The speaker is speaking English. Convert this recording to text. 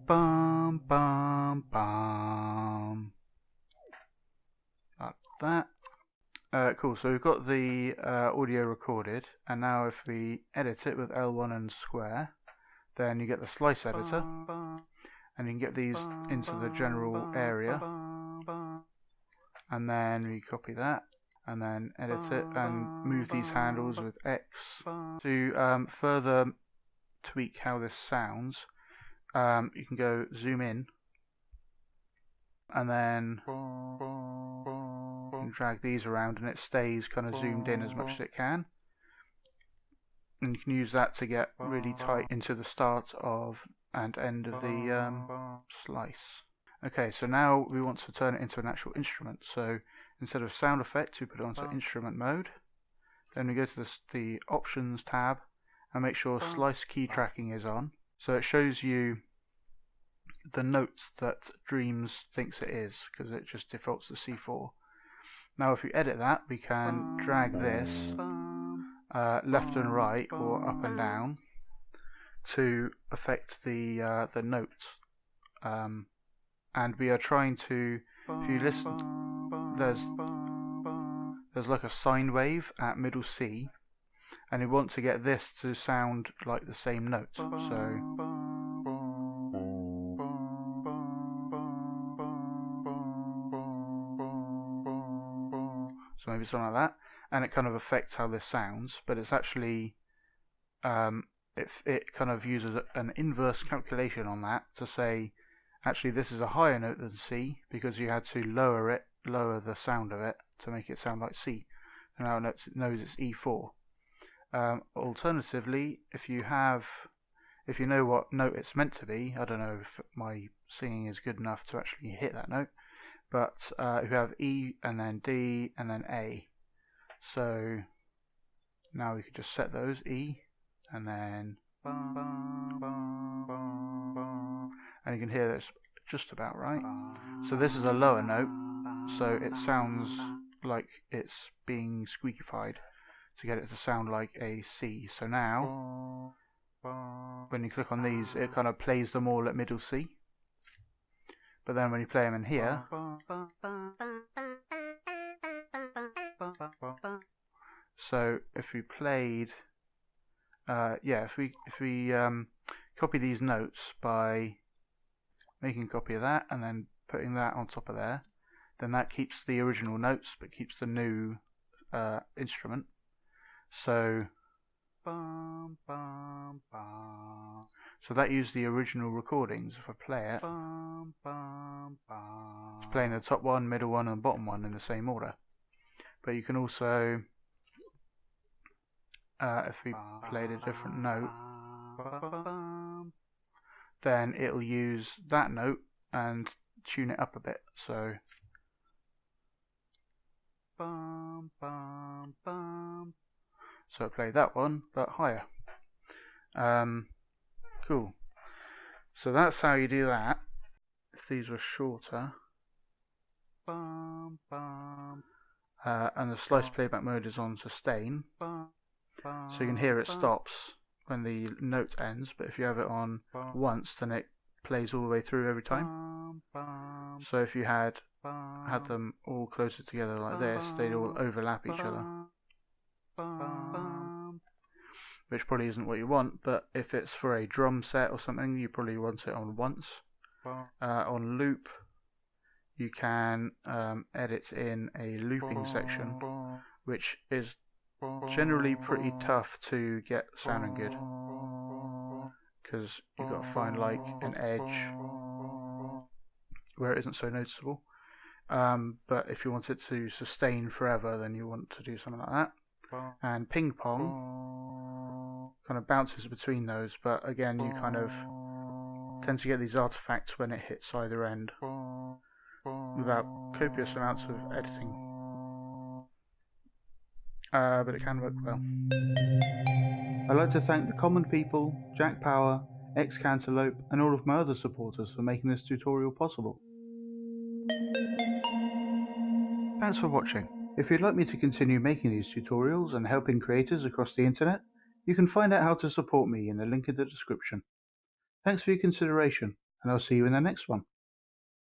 Bum bum bum. Like that. Cool, so we've got the audio recorded, and now if we edit it with L1 and square, then you get the slice editor, and you can get these into the general area, and then we copy that, and then edit it, and move these handles with X. To further tweak how this sounds, you can go zoom in, and then you can drag these around and it stays kind of zoomed in as much as it can, and you can use that to get really tight into the start of and end of the slice. Okay, so now we want to turn it into an actual instrument, so instead of sound effects we put it onto instrument mode, then we go to the options tab and make sure slice key tracking is on, so it shows you the note that Dreams thinks it is, because it just defaults to C4. Now if you edit that, we can drag this left and right or up and down to affect the note, and we are trying to, if you listen, there's like a sine wave at middle C, and we want to get this to sound like the same note, so maybe something like that, and it kind of affects how this sounds, but it's actually it kind of uses an inverse calculation on that to say actually this is a higher note than C because you had to lower the sound of it to make it sound like C, and now it knows it's E4. Alternatively, if you know what note it's meant to be, I don't know if my singing is good enough to actually hit that note, but if you have E and then D and then A, so now we could just set those E and then, and you can hear this just about right. So this is a lower note, so it sounds like it's being squeakified to get it to sound like a C. So now when you click on these, it kind of plays them all at middle C. But then when you play them in here, so if we played, if we copy these notes by making a copy of that and then putting that on top of there, then that keeps the original notes but keeps the new instrument. So that used the original recordings. If I play it, it's playing the top one, middle one and bottom one in the same order. But you can also, if we played a different note, then it'll use that note and tune it up a bit. So I play that one but higher. Cool. So that's how you do that. If these were shorter, and the slice playback mode is on sustain, so you can hear it stops when the note ends, but if you have it on once, then it plays all the way through every time. So if you had them all closer together like this, they'd all overlap each other, which probably isn't what you want, but if it's for a drum set or something, you probably want it on once. On loop, you can edit in a looping section, which is generally pretty tough to get sounding good, because you've got to find like an edge where it isn't so noticeable. But if you want it to sustain forever, then you want to do something like that. And ping pong kind of bounces between those, but again you kind of tend to get these artifacts when it hits either end without copious amounts of editing, but it can work well. I'd like to thank the Common People, Jack Power, X Cantaloupe and all of my other supporters for making this tutorial possible. Thanks for watching. If you'd like me to continue making these tutorials and helping creators across the internet, you can find out how to support me in the link in the description. Thanks for your consideration, and I'll see you in the next one.